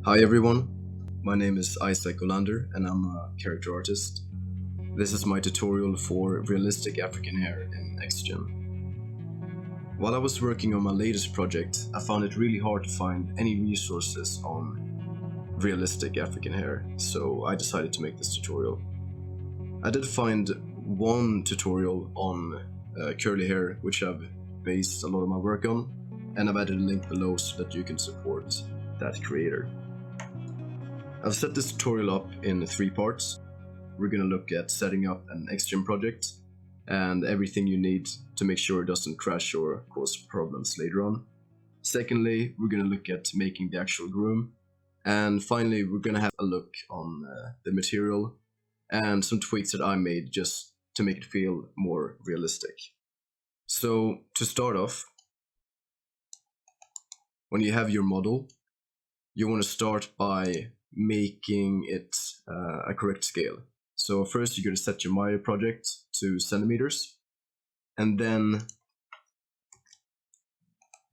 Hi everyone, my name is Isaac Olander and I'm a character artist. This is my tutorial for realistic African hair in XGen. While I was working on my latest project, I found it really hard to find any resources on realistic African hair, so I decided to make this tutorial. I did find one tutorial on curly hair, which I've based a lot of my work on, and I've added a link below so that you can support that creator. I've set this tutorial up in 3 parts. We're going to look at setting up an XGen project and everything you need to make sure it doesn't crash or cause problems later on. Secondly, we're going to look at making the actual groom. And finally, we're going to have a look on the material and some tweaks that I made just to make it feel more realistic. So to start off, when you have your model, you want to start by making it a correct scale. So first you're going to set your Maya project to centimeters, and then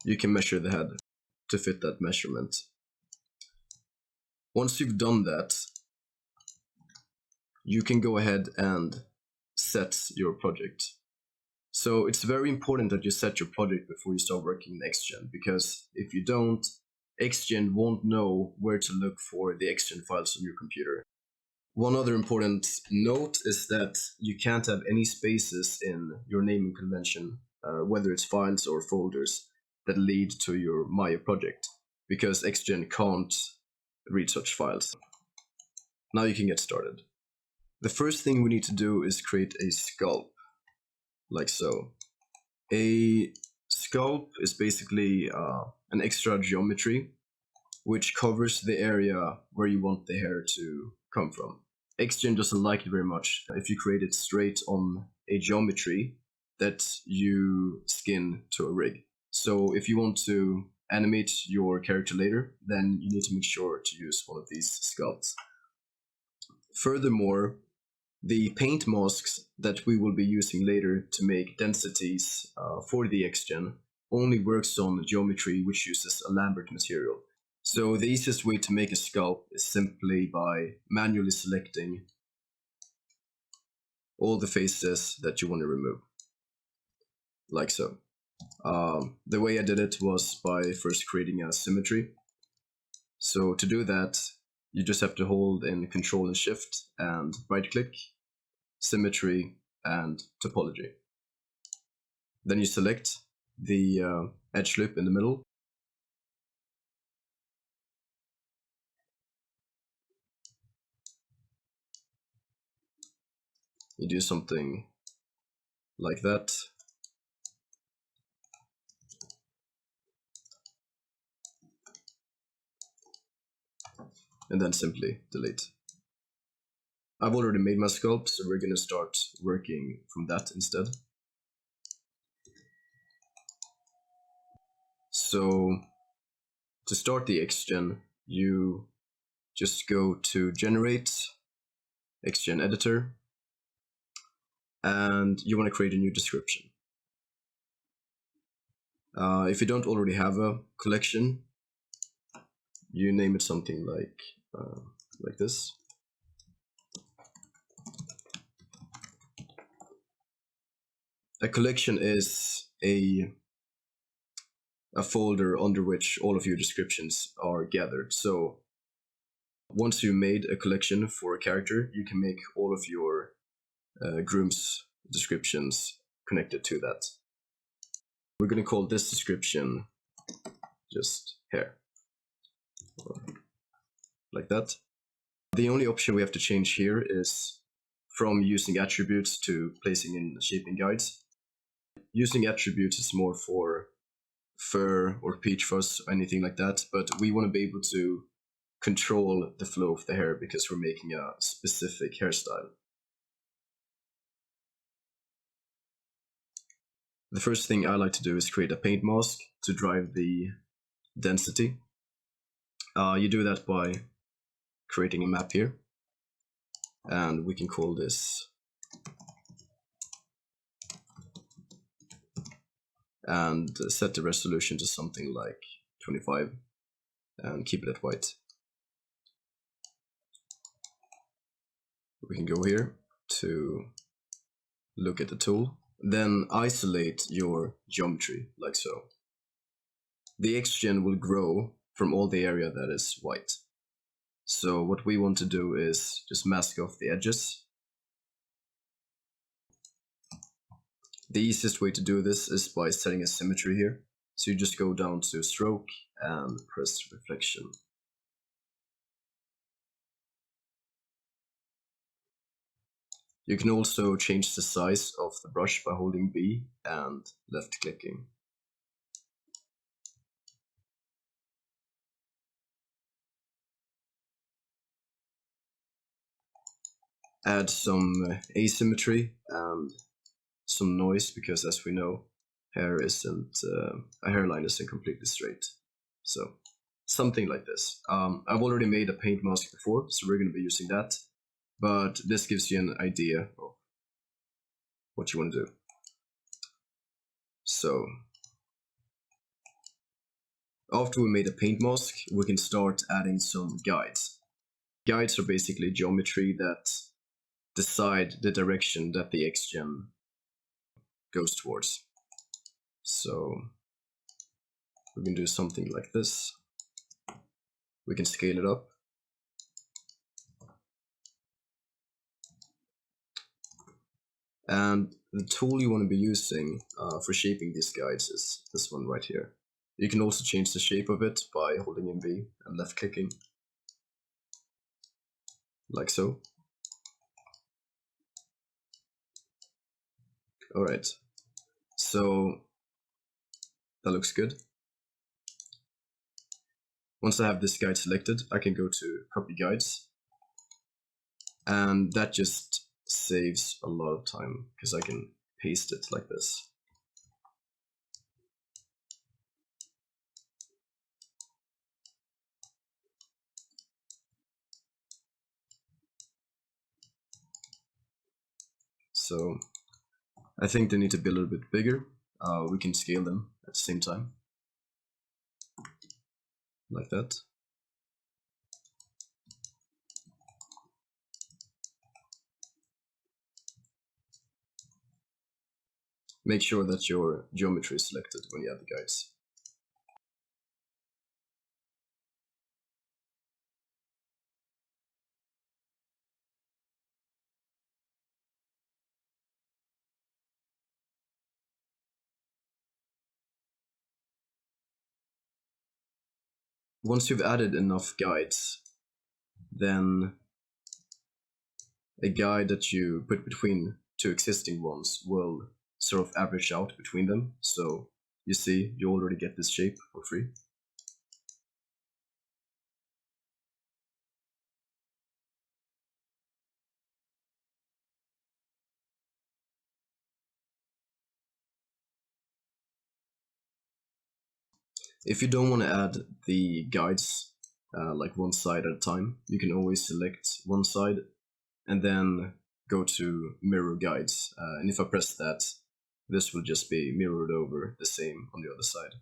you can measure the head to fit that measurement. Once you've done that, you can go ahead and set your project. So it's very important that you set your project before you start working in XGen, because if you don't, XGen won't know where to look for the XGen files on your computer. One other important note is that you can't have any spaces in your naming convention, whether it's files or folders, that lead to your Maya project, because XGen can't read such files. Now you can get started. The first thing we need to do is create a scalp, like so. A scalp is basically an extra geometry which covers the area where you want the hair to come from. XGen doesn't like it very much if you create it straight on a geometry that you skin to a rig. So if you want to animate your character later, then you need to make sure to use one of these sculpts. Furthermore, the paint masks that we will be using later to make densities for the XGen only works on geometry which uses a Lambert material. So the easiest way to make a scalp is simply by manually selecting all the faces that you want to remove, like so. The way I did it was by first creating a symmetry. So to do that, you just have to hold in Control and Shift and right click, Symmetry and Topology. Then you select the edge loop in the middle. You do something like that. And then simply delete. I've already made my sculpt, so we're going to start working from that instead. So to start the XGen, you just go to Generate, XGen Editor, and you want to create a new description. If you don't already have a collection, you name it something like this. A collection is a folder under which all of your descriptions are gathered. So once you made a collection for a character, you can make all of your groom's descriptions connected to that. We're going to call this description just hair, like that. The only option we have to change here is from using attributes to placing in shaping guides. Using attributes is more for fur or peach fuzz or anything like that, but we want to be able to control the flow of the hair because we're making a specific hairstyle. The first thing I like to do is create a paint mask to drive the density. You do that by creating a map here, and we can call this, and set the resolution to something like 25 and keep it at white. we can go here to look at the tool, then isolate your geometry like so. The XGen will grow from all the area that is white. So what we want to do is just mask off the edges. The easiest way to do this is by setting a symmetry here. So you just go down to stroke and press reflection. You can also change the size of the brush by holding B and left clicking. Add some asymmetry and some noise, because as we know, a hairline isn't completely straight. So something like this. I've already made a paint mask before, so we're going to be using that. But this gives you an idea of what you want to do. So after we made a paint mask, we can start adding some guides. Guides are basically geometry that decide the direction that the XGen goes towards. So we can do something like this. We can scale it up. And the tool you want to be using for shaping these guides is this one right here. You can also change the shape of it by holding in V and left clicking, like so. Alright, so that looks good. Once I have this guide selected, I can go to copy guides, and that just saves a lot of time because I can paste it like this. So I think they need to be a little bit bigger. We can scale them at the same time, like that. Make sure that your geometry is selected when you add the guides. Once you've added enough guides, then a guide that you put between two existing ones will sort of average out between them. So you see, you already get this shape for free. If you don't want to add the guides like one side at a time, you can always select one side and then go to mirror guides. And if I press that, this will just be mirrored over the same on the other side.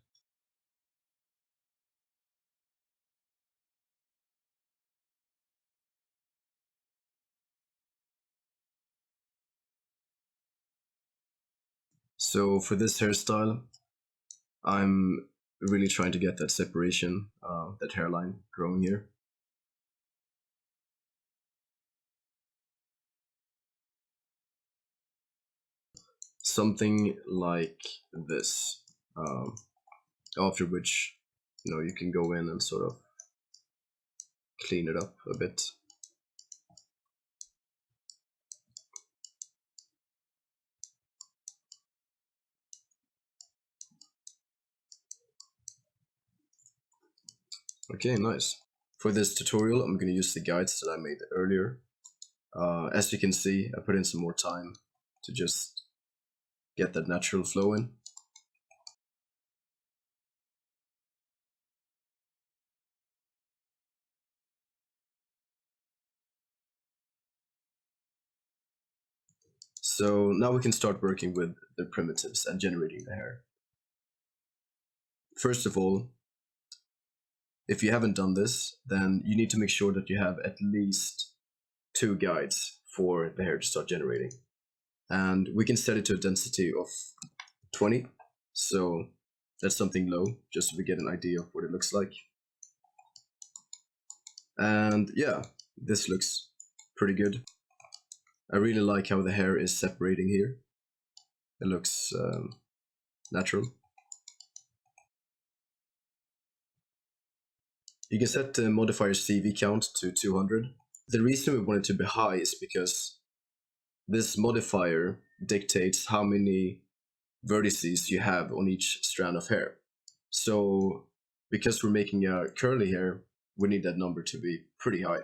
So for this hairstyle, I'm really trying to get that separation, that hairline growing here. Something like this, after which, you can go in and sort of clean it up a bit. Okay, nice. For this tutorial, I'm going to use the guides that I made earlier. As you can see, I put in some more time to just get that natural flow in. So now we can start working with the primitives and generating the hair. First of all, if you haven't done this, then you need to make sure that you have at least 2 guides for the hair to start generating. And we can set it to a density of 20. So that's something low, just so we get an idea of what it looks like. And yeah, this looks pretty good. I really like how the hair is separating here. It looks natural. You can set the modifier CV count to 200. The reason we want it to be high is because this modifier dictates how many vertices you have on each strand of hair. So because we're making a curly hair, we need that number to be pretty high.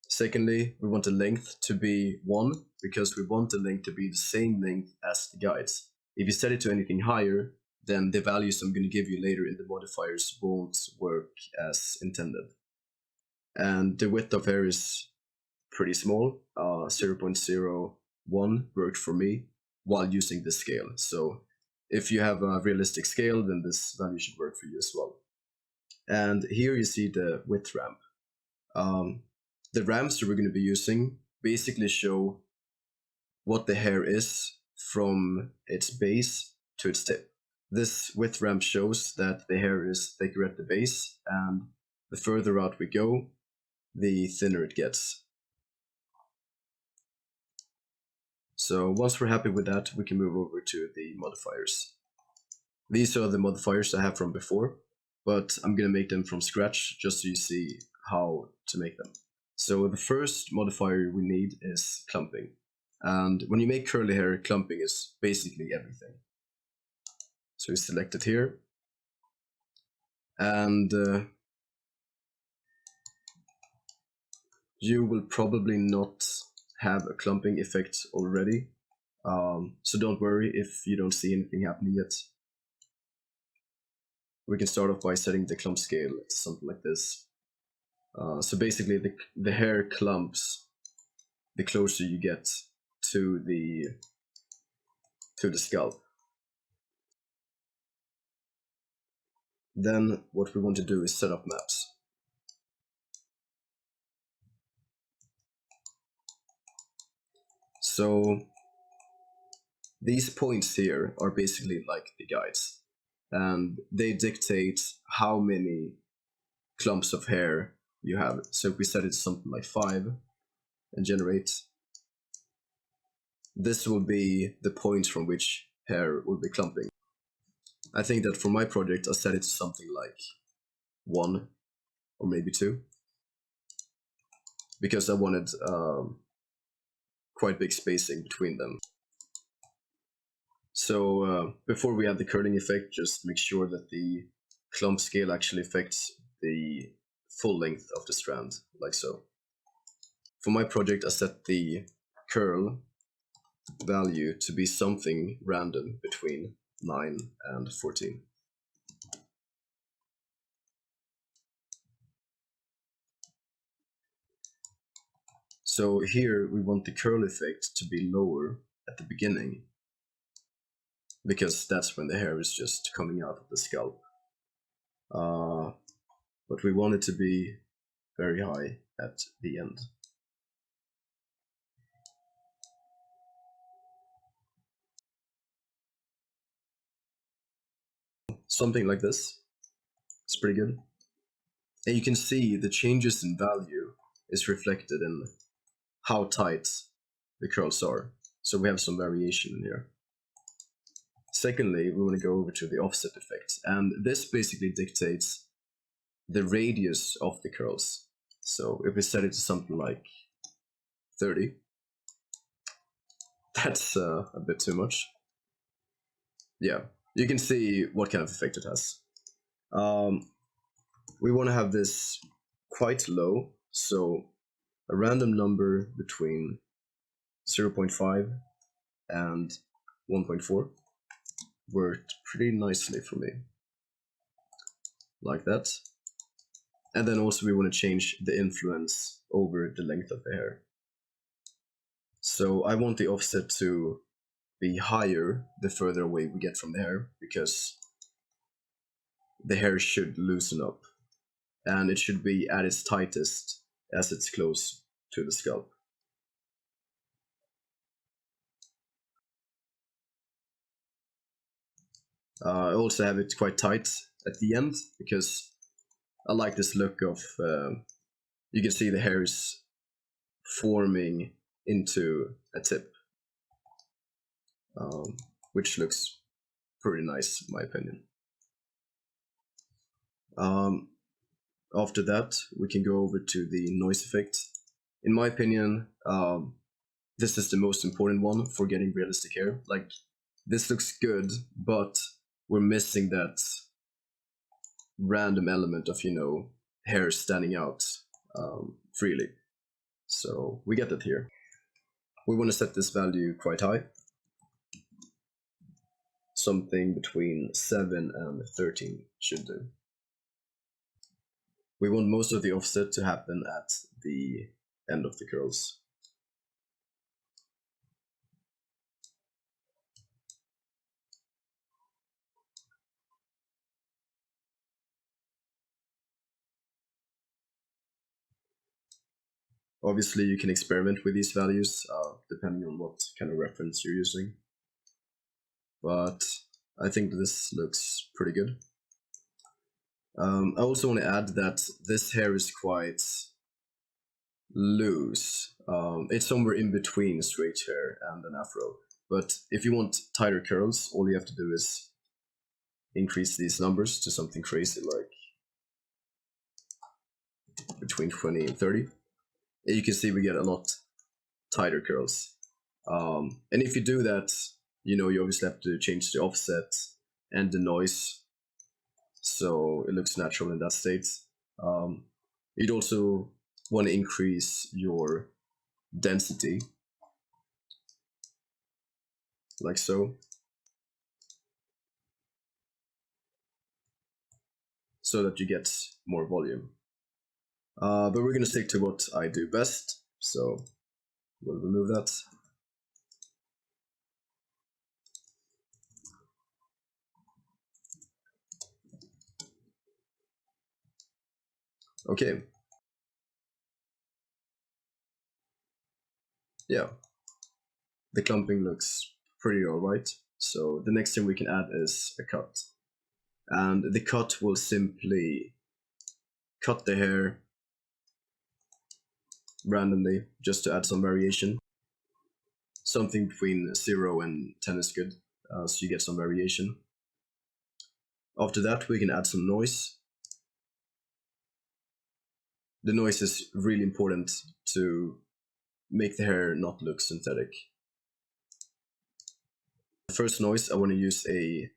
Secondly, we want the length to be 1 because we want the length to be the same length as the guides. If you set it to anything higher, then the values I'm going to give you later in the modifiers won't work as intended. And the width of hair is pretty small. 0.01 worked for me while using this scale. So if you have a realistic scale, then this value should work for you as well. And here you see the width ramp. The ramps that we're going to be using basically show what the hair is from its base to its tip. This width ramp shows that the hair is thicker at the base, and the further out we go, the thinner it gets. So once we're happy with that, we can move over to the modifiers. These are the modifiers I have from before, but I'm going to make them from scratch just so you see how to make them. So the first modifier we need is clumping. And when you make curly hair, clumping is basically everything. So we select it here. And you will probably not have a clumping effect already. So don't worry if you don't see anything happening yet. We can start off by setting the clump scale to something like this. So basically the hair clumps the closer you get to the scalp. Then what we want to do is set up maps. So these points here are basically like the guides, and they dictate how many clumps of hair you have. So if we set it to something like 5 and generate, this will be the points from which hair will be clumping. I think that for my project I set it to something like 1 or maybe 2, because I wanted quite big spacing between them. So before we add the curling effect, just make sure that the clump scale actually affects the full length of the strand, like so. For my project, I set the curl value to be something random between 9 and 14. So here we want the curl effect to be lower at the beginning, because that's when the hair is just coming out of the scalp. But we want it to be very high at the end. Something like this. It's pretty good. And you can see the changes in value is reflected in how tight the curls are. So we have some variation in here. Secondly, we want to go over to the offset effect, and this basically dictates the radius of the curls. So if we set it to something like 30, that's a bit too much. Yeah, you can see what kind of effect it has. We want to have this quite low, so a random number between 0.5 and 1.4 worked pretty nicely for me, like that. And then also we want to change the influence over the length of the hair. So I want the offset to be higher the further away we get from the hair, because the hair should loosen up and it should be at its tightest as it's close to the scalp. I also have it quite tight at the end because I like this look of, you can see the hairs forming into a tip, which looks pretty nice in my opinion. After that, we can go over to the noise effect. In my opinion, this is the most important one for getting realistic hair. Like, this looks good, but we're missing that random element of, hair standing out freely. So we get that here. We want to set this value quite high. Something between 7 and 13 should do. We want most of the offset to happen at the end of the curls. Obviously, you can experiment with these values depending on what kind of reference you're using. But I think this looks pretty good. I also want to add that this hair is quite loose. It's somewhere in between straight hair and an afro. But if you want tighter curls, all you have to do is increase these numbers to something crazy like between 20 and 30. And you can see we get a lot tighter curls. And if you do that, you obviously have to change the offset and the noise so it looks natural in that state. You'd also want to increase your density, like so that you get more volume. But we're going to stick to what I do best, so we'll remove that. Okay. Yeah. The clumping looks pretty alright. So the next thing we can add is a cut. And the cut will simply cut the hair randomly just to add some variation. Something between 0 and 10 is good, so you get some variation. After that, we can add some noise. The noise is really important to make the hair not look synthetic. The first noise, I want to use a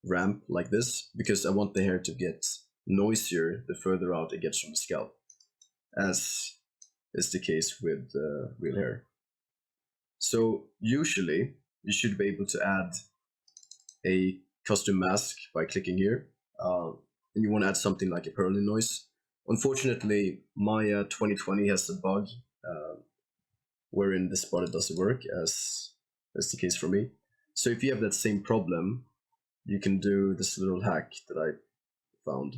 ramp like this because I want the hair to get noisier the further out it gets from the scalp, as is the case with real hair. So usually you should be able to add a custom mask by clicking here, and you want to add something like a purling noise. Unfortunately, Maya 2020 has a bug wherein this button doesn't work, as is the case for me. So if you have that same problem, you can do this little hack that I found.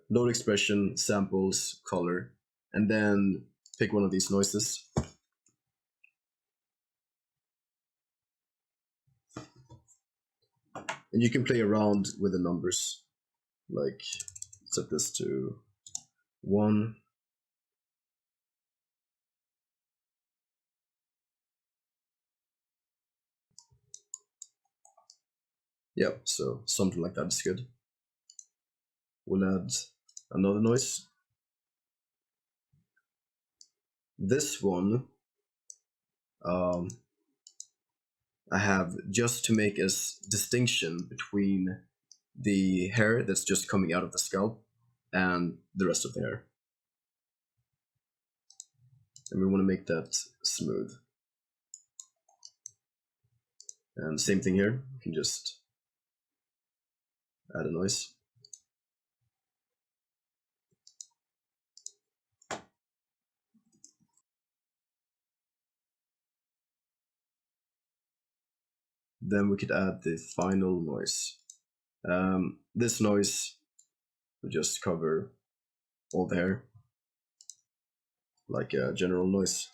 Load expression, samples, color, and then pick one of these noises. And you can play around with the numbers, like set this to 1. Yeah, so something like that is good. We'll add another noise. This one I have just to make a distinction between the hair that's just coming out of the scalp and the rest of the hair. And we want to make that smooth. And same thing here, you can just add a noise. Then we could add the final noise. This noise will just cover all the hair, like a general noise.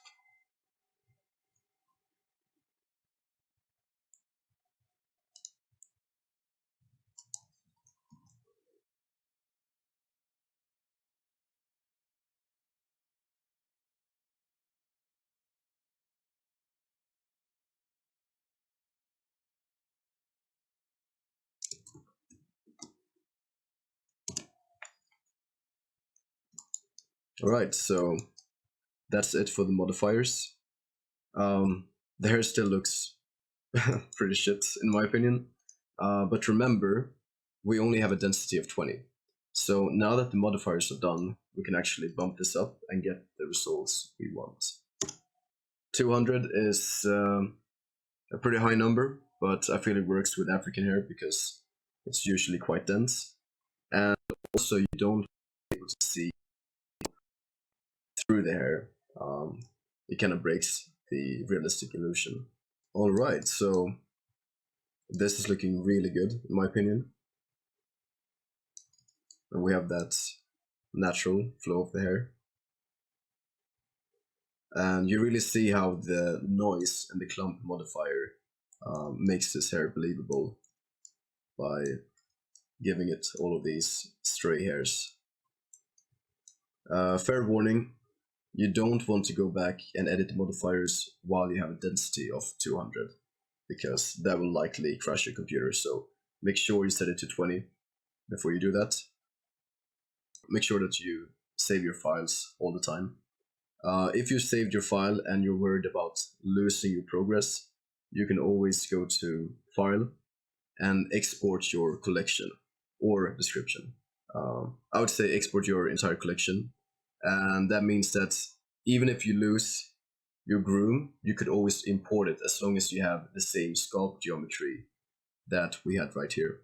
Alright, so that's it for the modifiers. The hair still looks pretty shit in my opinion, but remember, we only have a density of 20. So now that the modifiers are done, we can actually bump this up and get the results we want. 200 is a pretty high number, but I feel it works with African hair because it's usually quite dense. And also, you don't be able to see through the hair. It kind of breaks the realistic illusion. Alright, so this is looking really good in my opinion. And we have that natural flow of the hair. And you really see how the noise and the clump modifier makes this hair believable by giving it all of these stray hairs. Fair warning, you don't want to go back and edit the modifiers while you have a density of 200, because that will likely crash your computer, so make sure you set it to 20 before you do that. Make sure that you save your files all the time. If you saved your file and you're worried about losing your progress, you can always go to File and export your collection or description. I would say export your entire collection, and that means that even if you lose your groom, you could always import it as long as you have the same scalp geometry that we had right here.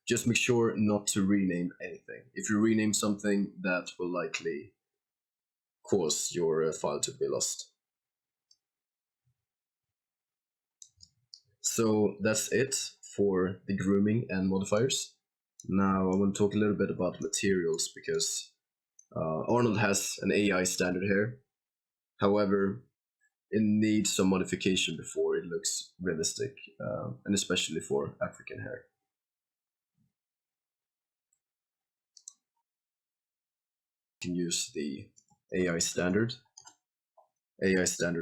Just make sure not to rename anything. If you rename something, that will likely cause your file to be lost. So that's it for the grooming and modifiers. Now I want to talk a little bit about materials because Arnold has an AI standard hair. However, it needs some modification before it looks realistic, and especially for African hair. You can use the AI standard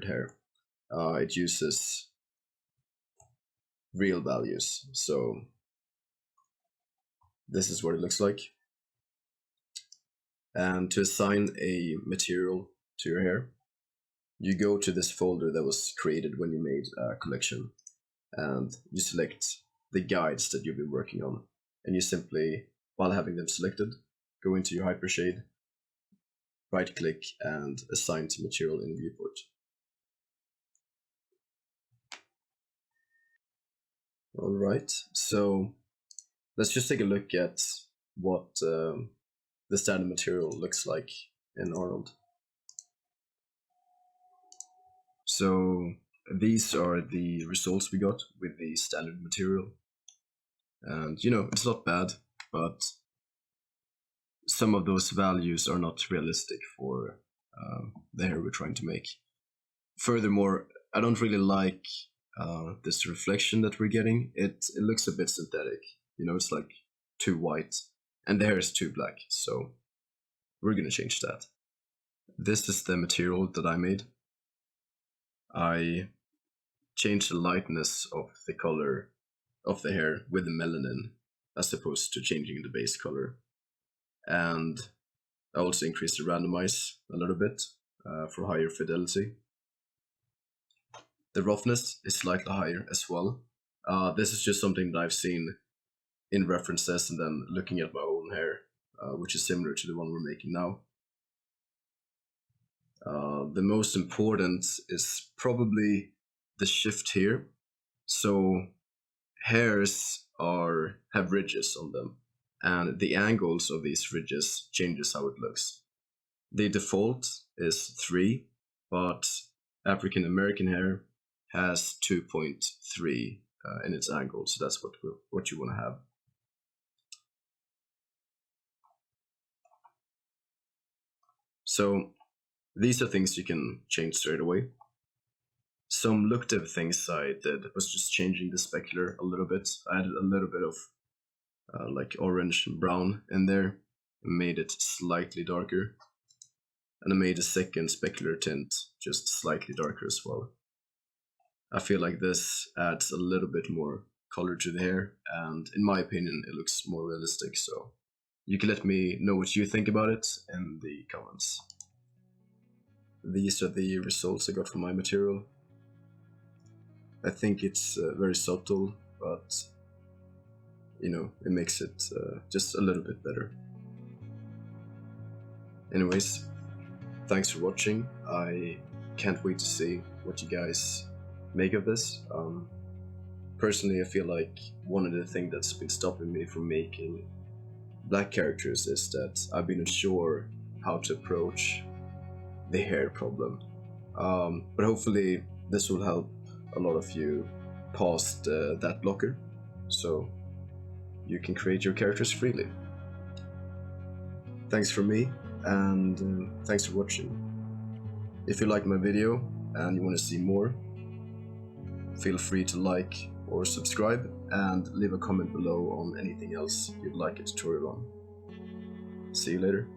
hair. It uses real values, so this is what it looks like. And to assign a material to your hair, you go to this folder that was created when you made a collection, and you select the guides that you've been working on, and you simply, while having them selected, go into your hypershade, right click, and assign to material in the viewport. Alright, so let's just take a look at what the standard material looks like in Arnold. So these are the results we got with the standard material. And you know, it's not bad, but some of those values are not realistic for the hair we're trying to make. Furthermore, I don't really like this reflection that we're getting. It looks a bit synthetic. You know, it's like too white, and the hair is too black. So we're gonna change that. This is the material that I made. I changed the lightness of the color of the hair with the melanin as opposed to changing the base color. And I also increased the randomize a little bit for higher fidelity. The roughness is slightly higher as well. This is just something that I've seen in references and then looking at my own hair, which is similar to the one we're making now. The most important is probably the shift here. So hairs have ridges on them, and the angles of these ridges changes how it looks. The default is 3, but African American hair has 2.3 in its angle, so that's what you want to have. So these are things you can change straight away. Some look dev things I did was just changing the specular a little bit. I added a little bit of like orange and brown in there, and made it slightly darker. And I made a second specular tint just slightly darker as well. I feel like this adds a little bit more color to the hair, and in my opinion, it looks more realistic. So you can let me know what you think about it in the comments. These are the results I got from my material. I think it's very subtle, but you know, it makes it just a little bit better. Anyways, thanks for watching. I can't wait to see what you guys make of this. Personally, I feel like one of the things that's been stopping me from making black characters is that I've been unsure how to approach the hair problem. But hopefully this will help a lot of you past that blocker, so you can create your characters freely. Thanks from me, and thanks for watching. If you liked my video and you want to see more, feel free to like or subscribe and leave a comment below on anything else you'd like a tutorial on. See you later.